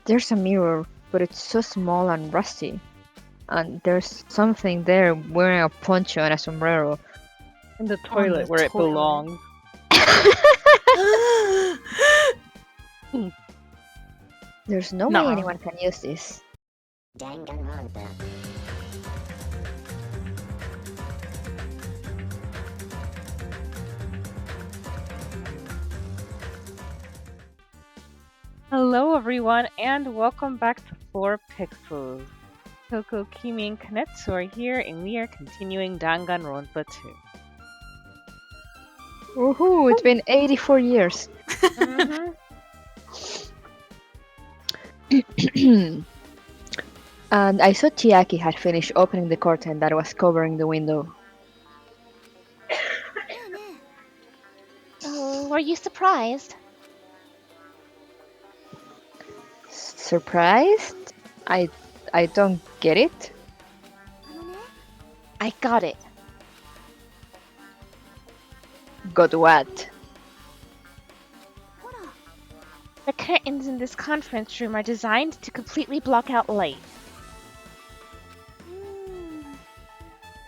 There's a mirror, but it's so small and rusty. And there's something there wearing a poncho and a sombrero. In the On toilet the where it toilet. belongs. There's no No. way anyone can use this. Danganronpa. Hello everyone and welcome back to 4 Pixels. Coco, Kimi, and Kanetsu are here and we are continuing Danganronpa 2. Woohoo! It's been 84 years. And I saw Chiaki had finished opening the curtain that was covering the window. Were you surprised? Surprised? I don't get it. I got it. Got what? The curtains in this conference room are designed to completely block out light.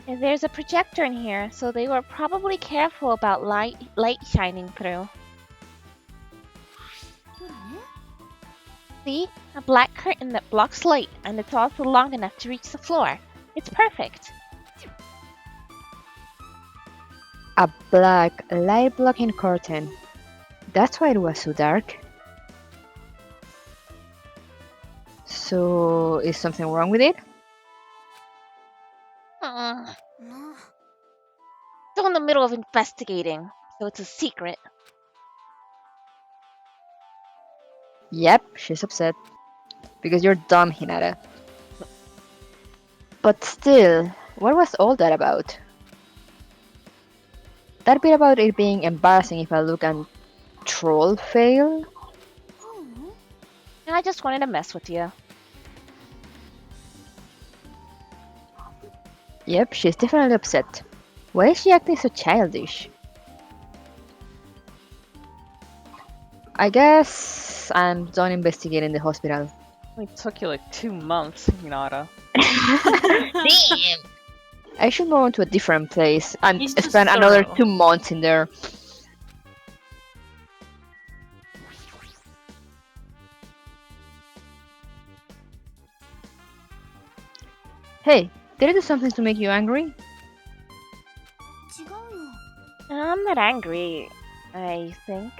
And there's a projector in here, so they were probably careful about light shining through. See? A black curtain that blocks light, and it's also long enough to reach the floor. It's perfect. A black light blocking curtain. That's why it was so dark. So, is something wrong with it? Still in the middle of investigating, so it's a secret. Yep, she's upset. Because you're dumb, Hinata. But still, what was all that about? That bit about it being embarrassing if I look and troll fail? I just wanted to mess with you. Yep, she's definitely upset. Why is she acting so childish? I guess I'm done investigating the hospital. It took you like 2 months, Hinata. Damn! I should move on to a different place and He's just spend another thorough. 2 months in there. Hey, did I do something to make you angry? I'm not angry, I think.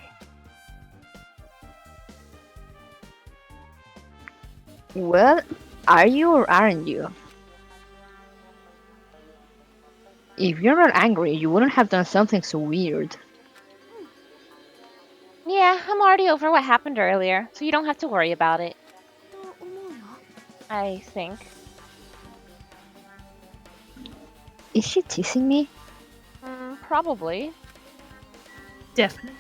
Well, are you or aren't you? If you're not angry, you wouldn't have done something so weird. Yeah, I'm already over what happened earlier, so you don't have to worry about it. I think. Is she teasing me? Probably. Definitely.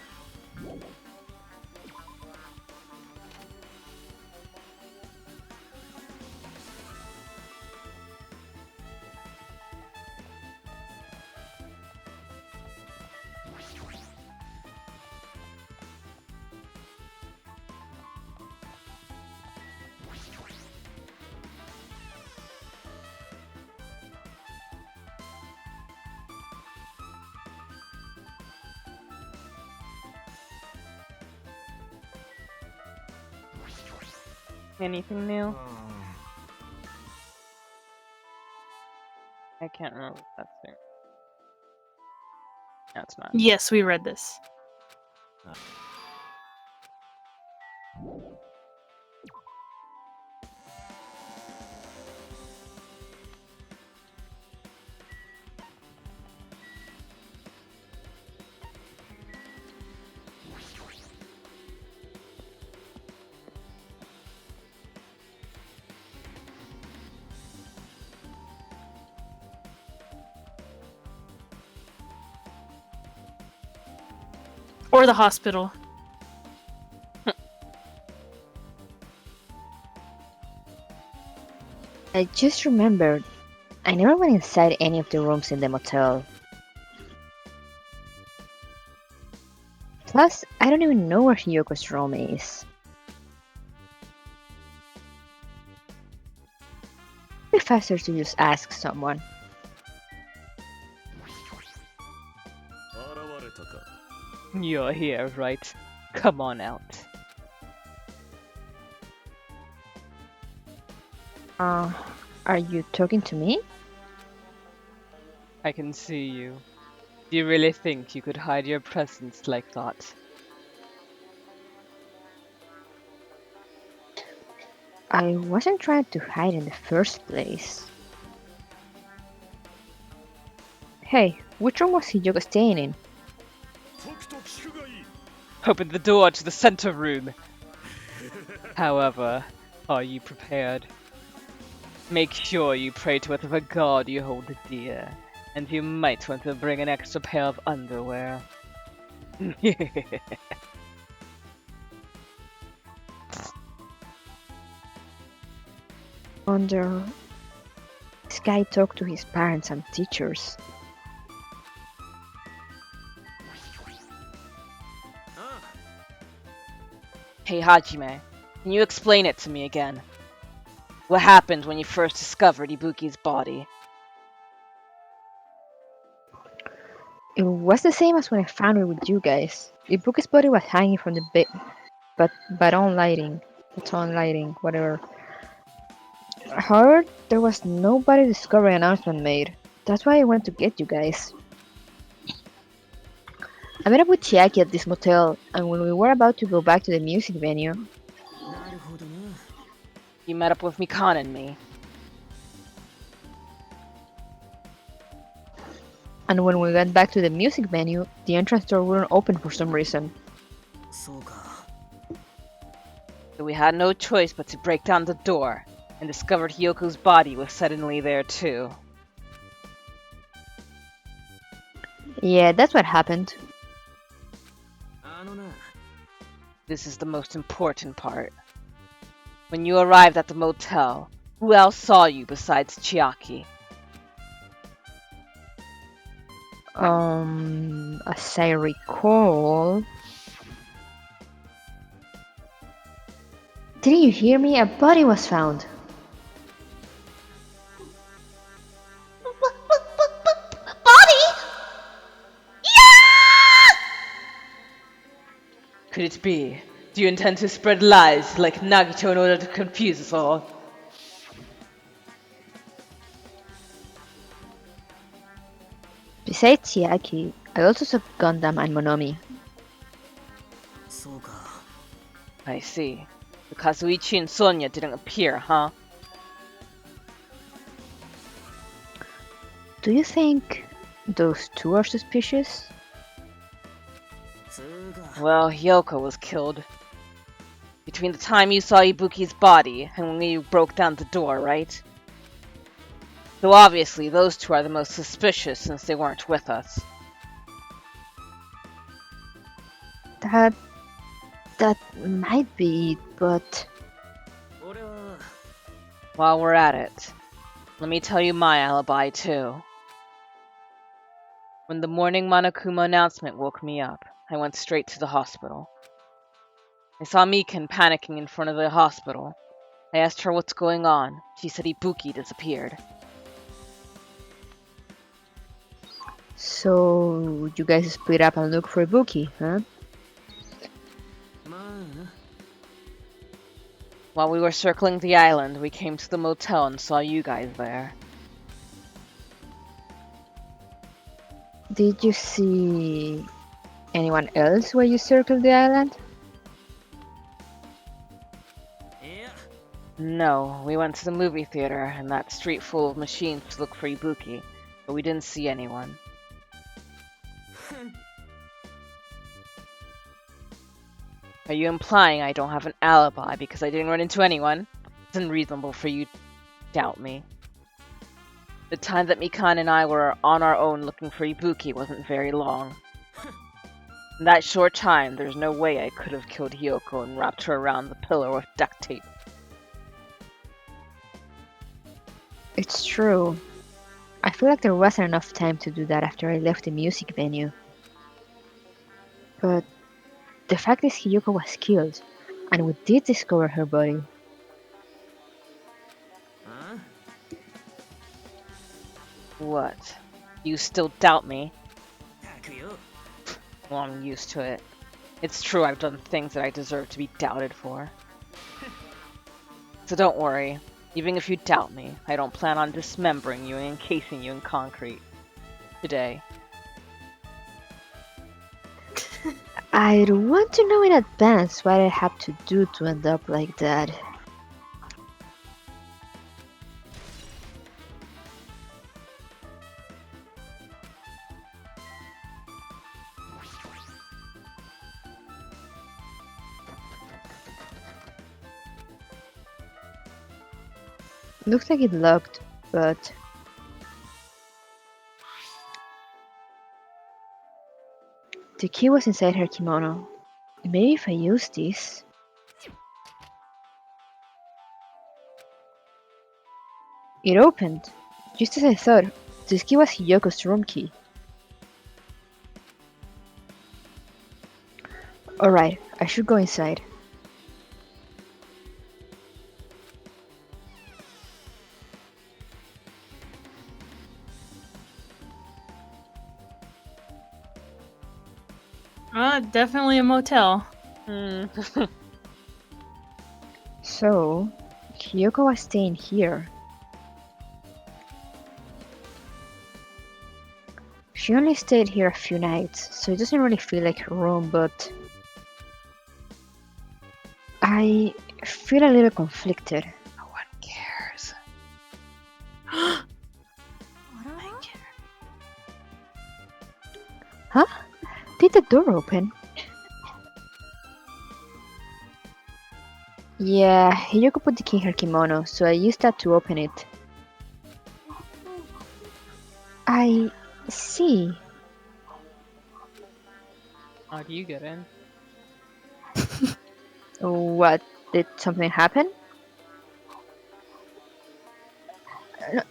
Anything new? I can't remember if that's there. No, it's not. Yes, we read this. Or the hospital. I just remembered. I never went inside any of the rooms in the motel. Plus, I don't even know where Hyoko's room is. be faster to just ask someone. You're here, right? Come on out. Are you talking to me? I can see you. Do you really think you could hide your presence like that? I wasn't trying to hide in the first place. Hey, which room was Hijoko staying in? Open the door to the center room. However, are you prepared? Make sure you pray to whatever god you hold dear, and you might want to bring an extra pair of underwear. Wonder. This guy talked to his parents and teachers. Hey Hajime, can you explain it to me again? What happened when you first discovered Ibuki's body? It was the same as when I found it with you guys. Ibuki's body was hanging from the bed, but on lighting. It's on lighting, whatever. However, there was nobody discovery announcement made. That's why I went to get you guys. I met up with Chiaki at this motel, and when we were about to go back to the music venue, You met up with Mikan and me. and when we went back to the music venue, the entrance door wouldn't open for some reason. So we had no choice but to break down the door, and discovered Hyoko's body was suddenly there too. Yeah, that's what happened. This is the most important part. When you arrived at the motel, who else saw you besides Chiaki? As I recall... Didn't you hear me? A body was found. Body? Could it be? Do you intend to spread lies like Nagito in order to confuse us all? Besides Chiaki, I also saw Gundam and Monomi. I see. The Kazuichi and Sonia didn't appear, huh? Do you think those two are suspicious? Well, Hyoko was killed. Between the time you saw Ibuki's body and when you broke down the door, right? So obviously those two are the most suspicious since they weren't with us. That might be it, but... While we're at it, let me tell you my alibi too. When the morning Monokuma announcement woke me up, I went straight to the hospital. I saw Mikan panicking in front of the hospital. I asked her what's going on. She said Ibuki disappeared. So, you guys split up and look for Ibuki, huh? While we were circling the island, we came to the motel and saw you guys there. Did you see anyone else while you circled the island? No, we went to the movie theater and that street full of machines to look for Ibuki, but we didn't see anyone. Are you implying I don't have an alibi because I didn't run into anyone? It's unreasonable for you to doubt me. The time that Mikan and I were on our own looking for Ibuki wasn't very long. In that short time, there's no way I could have killed Hyoko and wrapped her around the pillar with duct tape. It's true. I feel like there wasn't enough time to do that after I left the music venue. But the fact is Hiyoko was killed, and we did discover her body. What? You still doubt me? Well, I'm used to it. It's true I've done things that I deserve to be doubted for. So don't worry. Even if you doubt me, I don't plan on dismembering you and encasing you in concrete today. I'd want to know in advance what I have to do to end up like that. Looks like it locked, but... The key was inside her kimono. Maybe if I use this... It opened! Just as I thought, this key was Hiyoko's room key. Alright, I should go inside. Definitely a motel. So, Hiyoko was staying here. She only stayed here a few nights, so it doesn't really feel like her room, but... I feel a little conflicted. No one cares. Huh? Did the door open? Yeah, Hiyoko put the key in her kimono, so I used that to open it. I see. How do you get in? What? Did something happen?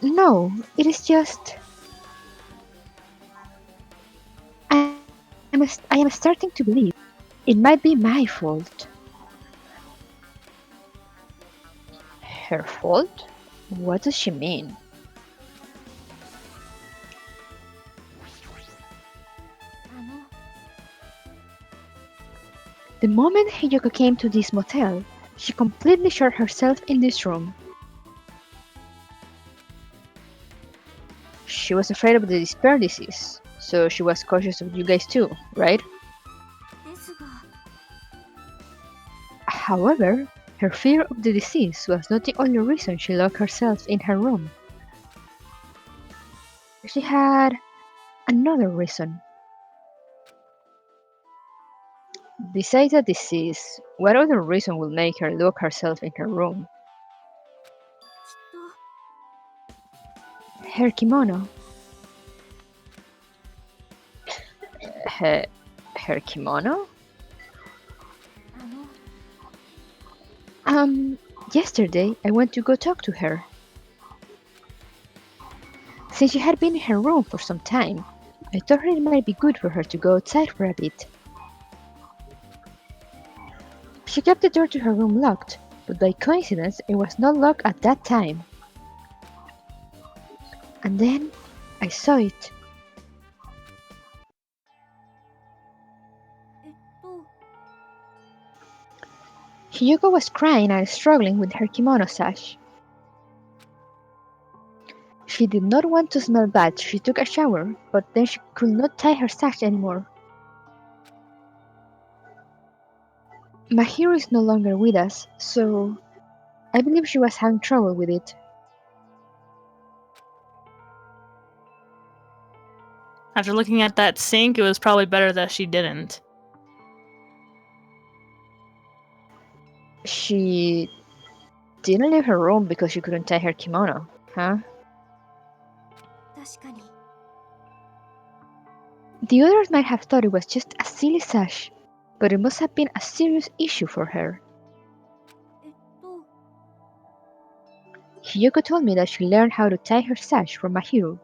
No, it is just... I am starting to believe it might be my fault. Her fault? What does she mean? The moment Hiyoko came to this motel, she completely shut herself in this room. She was afraid of the despair disease, so she was cautious of you guys too, right? However, her fear of the disease was not the only reason she locked herself in her room. She had another reason. Besides the disease, what other reason would make her lock herself in her room? Her kimono. Her kimono? Yesterday I went to go talk to her. Since she had been in her room for some time, I thought it might be good for her to go outside for a bit. She kept the door to her room locked, but by coincidence it was not locked at that time. And then I saw it. Hiyoko was crying and struggling with her kimono sash. She did not want to smell bad, so she took a shower, but then she could not tie her sash anymore. Mahiro is no longer with us, so I believe she was having trouble with it. After looking at that sink, it was probably better that she didn't. She didn't leave her room because she couldn't tie her kimono, huh? The others might have thought it was just a silly sash, but it must have been a serious issue for her. Hiyoko told me that she learned how to tie her sash from Mahiro.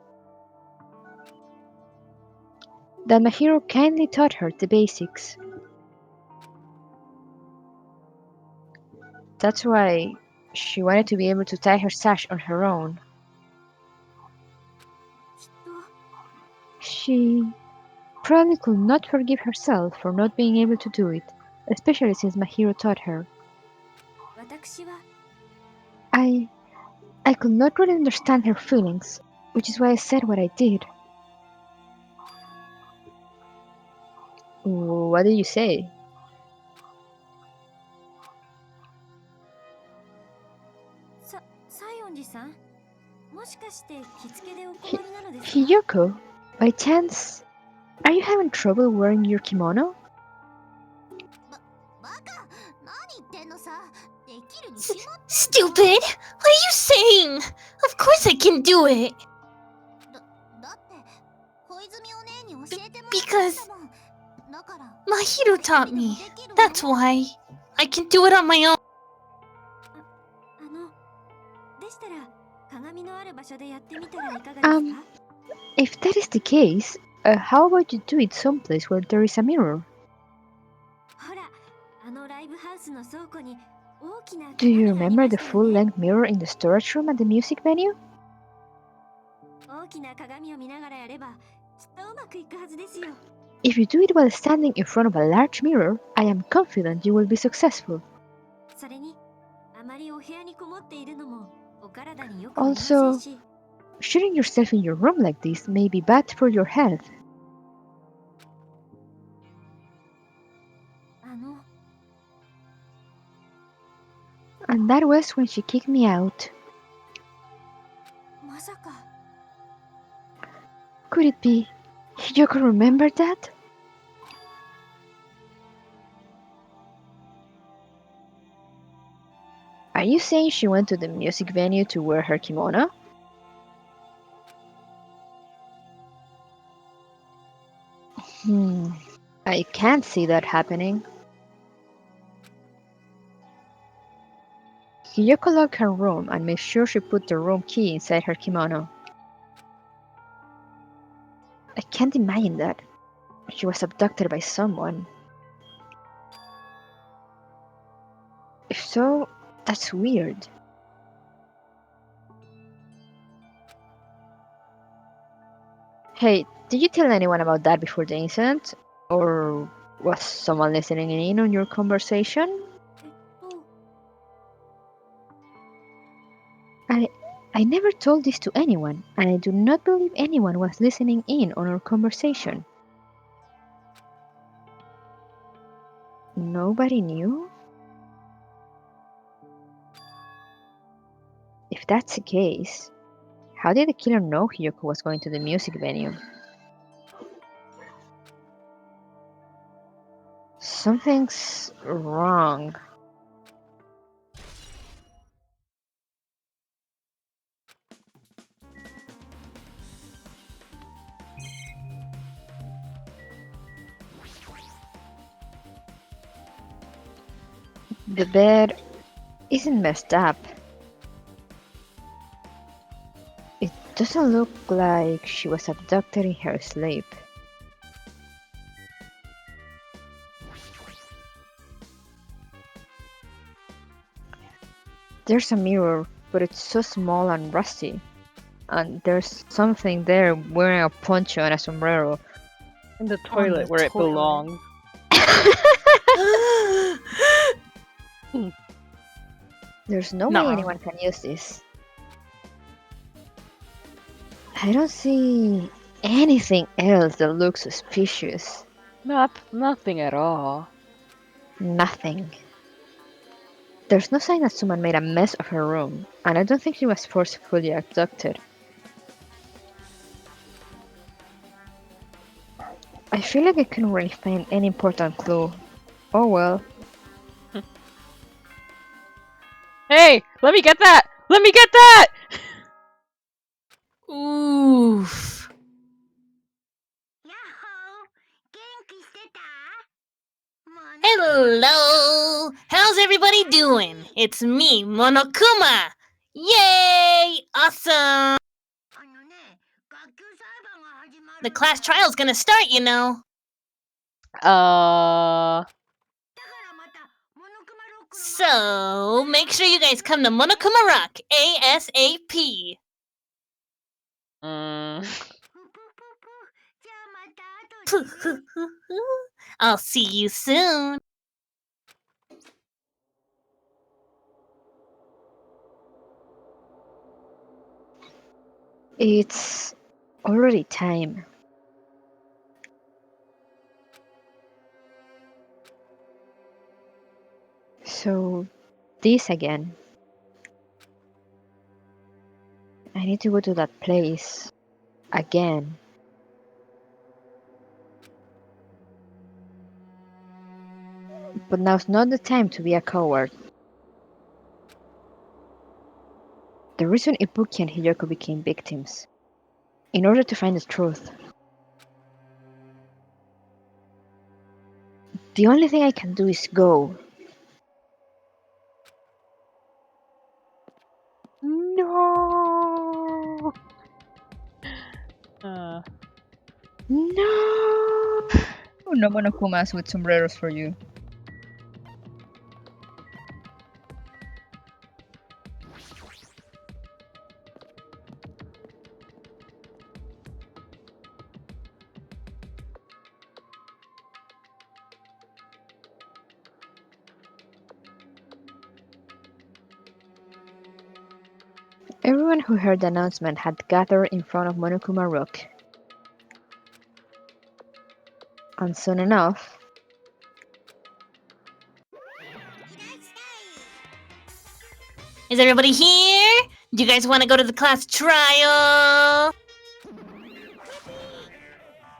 That Mahiro kindly taught her the basics. That's why she wanted to be able to tie her sash on her own. She probably could not forgive herself for not being able to do it, especially since Mahiro taught her. I I could not really understand her feelings, which is why I said what I did. What did you say? Hiyoko, by chance, are you having trouble wearing your kimono? Stupid! What are you saying? Of course I can do it! Because Mahiro taught me. That's why. I can do it on my own. If that is the case, how about you do it someplace where there is a mirror? Do you remember the full-length mirror in the storage room at the music venue? If you do it while standing in front of a large mirror, I am confident you will be successful. Also, shooting yourself in your room like this may be bad for your health. And that was when she kicked me out. Could it be Hiyoko remembered that? Are you saying she went to the music venue to wear her kimono? I can't see that happening. Hiyoko locked her room and made sure she put the room key inside her kimono. I can't imagine that. She was abducted by someone. If so, that's weird. Hey, did you tell anyone about that before the incident? Or was someone listening in on your conversation? I never told this to anyone, and I do not believe anyone was listening in on our conversation. Nobody knew? If that's the case, how did the killer know Hiyoko was going to the music venue? Something's wrong. The bed isn't messed up. It doesn't look like she was abducted in her sleep. There's a mirror, but it's so small and rusty. And there's something there wearing a poncho and a sombrero. In the toilet where it belongs. There's no way anyone can use this. I don't see anything else that looks suspicious. Nothing at all. Nothing. There's no sign that someone made a mess of her room, and I don't think she was forcefully abducted. I feel like I couldn't really find any important clue. Oh well. Hey! Let me get that! Let me get that! Oof. Hello! How's everybody doing? It's me, Monokuma! Yay! Awesome! The class trial's gonna start, you know. So, make sure you guys come to Monokuma Rock ASAP. I'll see you soon. It's already time. So, this again. I need to go to that place. Again. But now's not the time to be a coward. The reason Ibuki and Hiyoko became victims. In order to find the truth. The only thing I can do is go. No. No! No monokumas with sombreros for you. Everyone who heard the announcement had gathered in front of Monokuma Rock. And soon enough, Is everybody here? Do you guys want to go to the class trial?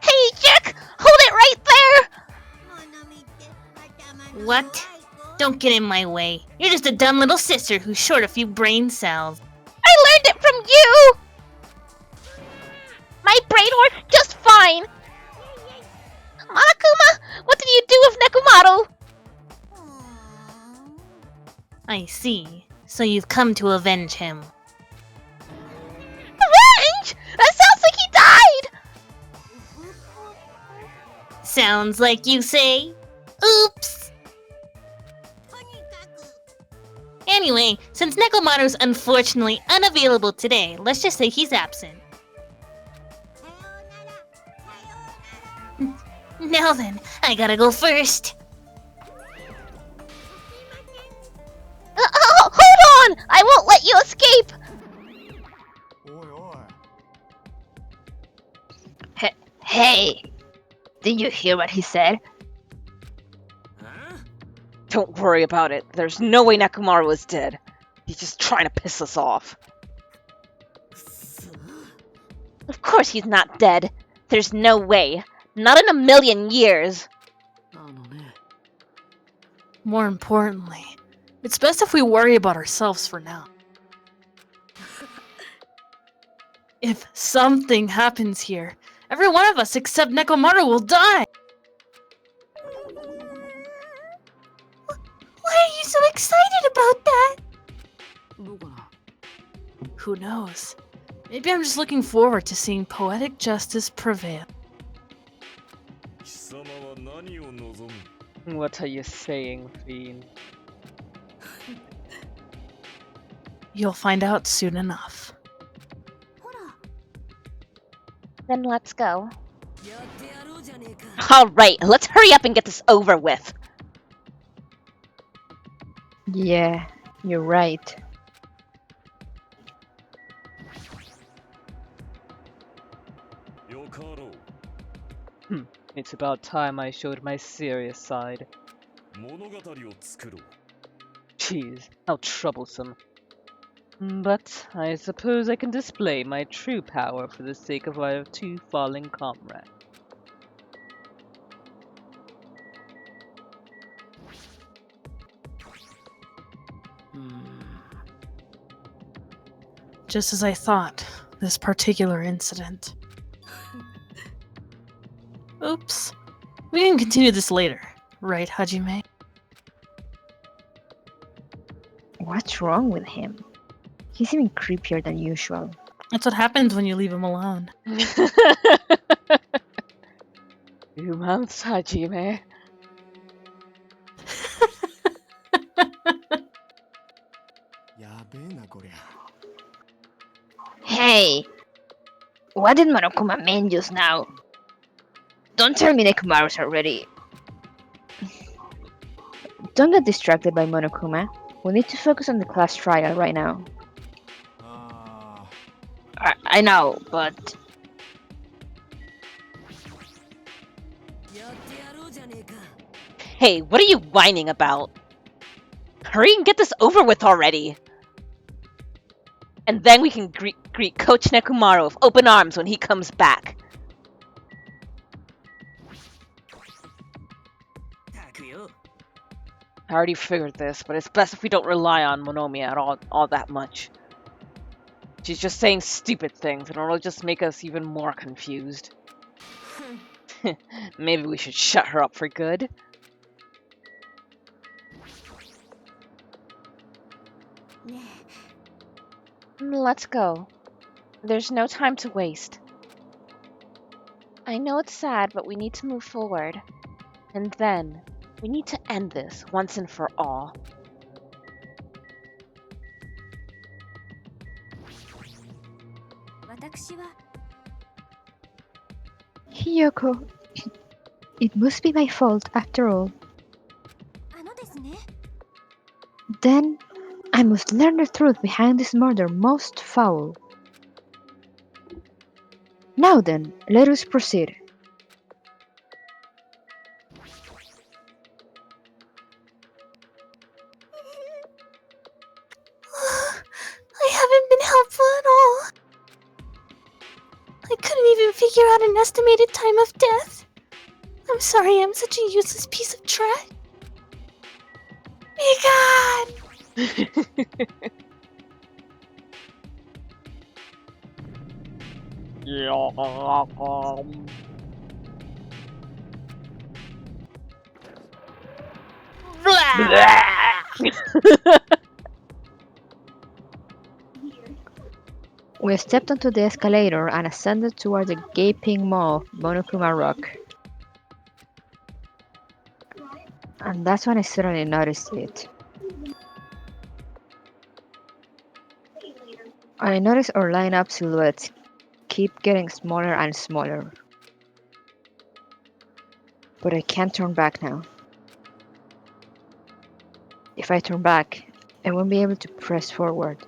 Hey, Jack! Hold it right there! What? Don't get in my way. You're just a dumb little sister who's short a few brain cells. I learned it from you! My brain works just fine! Monokuma, what did you do with Nekomaru? I see. So you've come to avenge him. Revenge? That sounds like he died! Sounds like you say. Oops! Anyway, since Nekomaru's unfortunately unavailable today, let's just say he's absent. Now then, I gotta go first. Hold on! I won't let you escape! hey! Did you hear what he said? Don't worry about it. There's no way Nekomaru is dead. He's just trying to piss us off. Of course he's not dead. There's no way. Not in a million years. More importantly, it's best if we worry about ourselves for now. If something happens here, every one of us except Nekomaru will die! Why are you so excited about that? Who knows? Maybe I'm just looking forward to seeing poetic justice prevail. What are you saying, Fiend? You'll find out soon enough. Then let's go. Alright, let's hurry up and get this over with. Yeah, you're right. It's about time I showed my serious side. Jeez, how troublesome. But I suppose I can display my true power for the sake of our two fallen comrades. Just as I thought, this particular incident. Oops. We can continue this later, right, Hajime? What's wrong with him? He's even creepier than usual. That's what happens when you leave him alone. 2 months, Hajime. Hey! What did Monokuma mean just now? Don't tell me Nekomaru's already. Don't get distracted by Monokuma. We need to focus on the class trial right now. I know, but Hey, what are you whining about? Hurry and get this over with already! And then we can greet Coach Nekomaru with open arms when he comes back. I already figured this, but it's best if we don't rely on Monomiya at all that much. She's just saying stupid things, and it'll just make us even more confused. Maybe we should shut her up for good. Let's go. There's no time to waste. I know it's sad, but we need to move forward. And then, we need to end this once and for all. Hiyoko, it must be my fault after all. Then, I must learn the truth behind this murder most foul. Now then, let us proceed. I haven't been helpful at all. I couldn't even figure out an estimated time of death. I'm sorry I'm such a useless piece of trash. Be gone! We stepped onto the escalator and ascended toward the gaping maw of Monokuma Rock. And that's when I suddenly noticed it. I noticed our line-up silhouettes keep getting smaller and smaller. But I can't turn back now. If I turn back, I won't be able to press forward.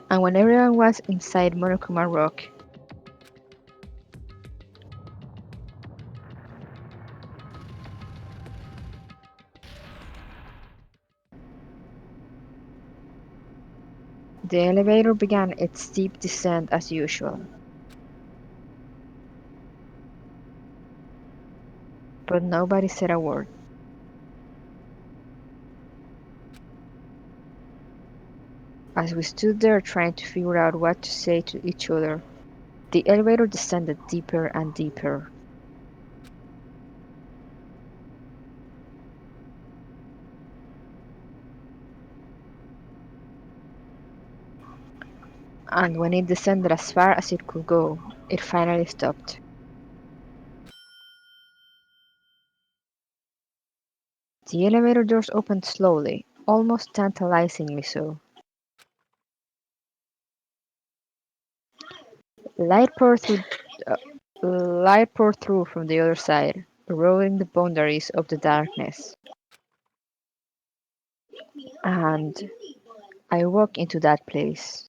And when everyone was inside Monokuma Rock, the elevator began its steep descent as usual. But nobody said a word. As we stood there trying to figure out what to say to each other, the elevator descended deeper and deeper. And when it descended as far as it could go, it finally stopped. The elevator doors opened slowly, almost tantalizingly so. Light poured through from the other side, eroding the boundaries of the darkness. And I walked into that place.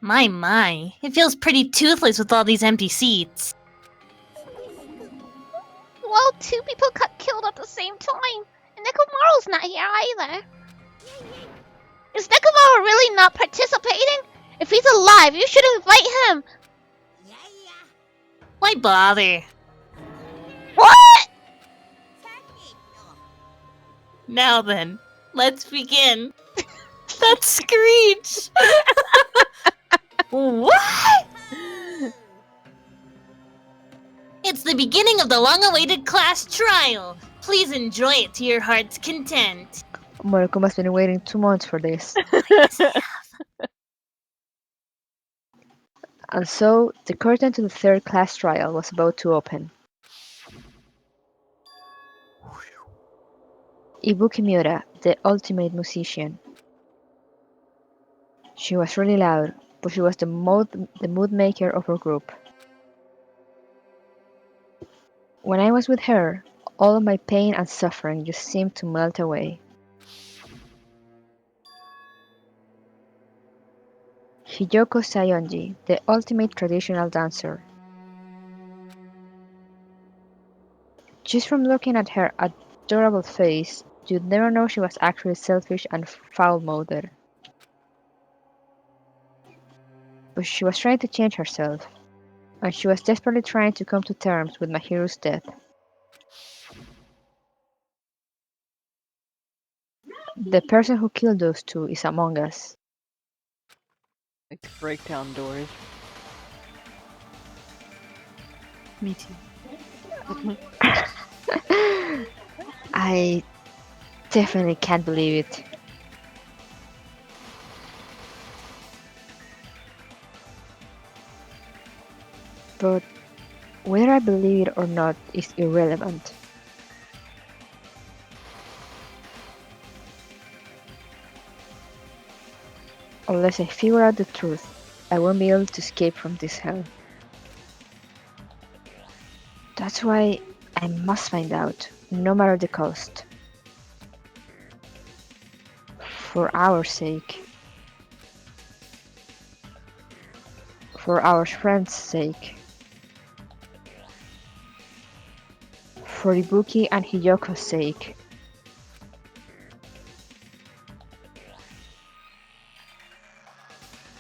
My. It feels pretty toothless with all these empty seats. Well, two people got killed at the same time, and Nekomaru's not here either. Is Nekomaru really not participating? If he's alive, you should invite him. Why bother? What? Now then, let's begin. That screech! What? It's the beginning of the long-awaited class trial. Please enjoy it to your heart's content. Monokuma's been waiting 2 months for this. And so, the curtain to the third class trial was about to open. Ibuki Miura, the ultimate musician. She was really loud, but she was the mood maker of our group. When I was with her, all of my pain and suffering just seemed to melt away. Hiyoko Sayonji, the ultimate traditional dancer. Just from looking at her adorable face, you'd never know she was actually selfish and foul-mouthed. But she was trying to change herself, and she was desperately trying to come to terms with Mahiru's death. The person who killed those two is among us. Like to break down doors. Me too. I definitely can't believe it. But whether I believe it or not is irrelevant. Unless I figure out the truth, I won't be able to escape from this hell. That's why I must find out, no matter the cost. For our sake. For our friends' sake. For Ibuki and Hiyoko's sake.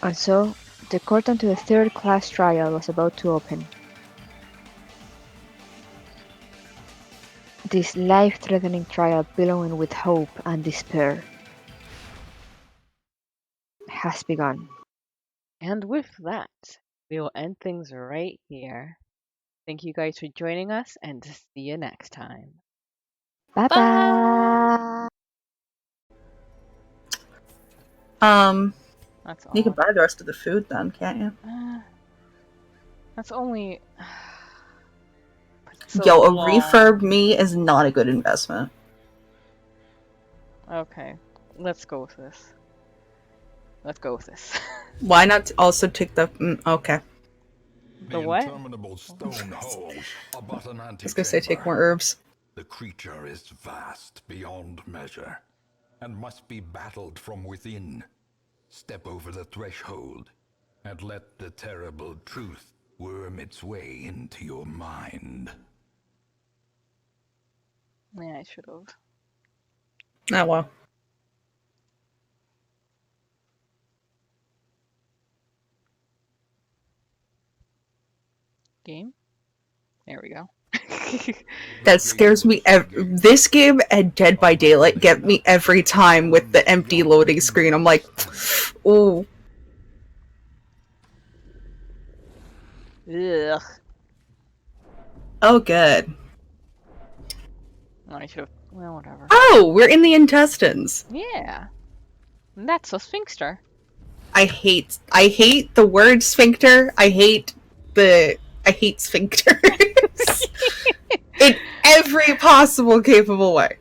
And so, the curtain to the third-class trial was about to open. This life-threatening trial billowing with hope and despair has begun. And with that, we will end things right here. Thank you guys for joining us, and see you next time. Bye-bye! That's all. You can buy the rest of the food then, can't you? That's only. So Yo, a long. refurb me is not a good investment. Okay, let's go with this. Let's go with this. Why not also take the... okay. The what? Interminable stone holes are but an I was gonna say take more antechamber. herbs. The creature is vast beyond measure, and must be battled from within. Step over the threshold, and let the terrible truth worm its way into your mind. Yeah, I should have. Oh well. Game? There we go. That scares me. This game and Dead by Daylight get me every time with the empty loading screen. I'm like, ooh. Ugh. Oh, good. I should have. Well, whatever. Oh, we're in the intestines. Yeah. And that's a sphincter. I hate the word sphincter. I hate sphincters. In every possible capable way.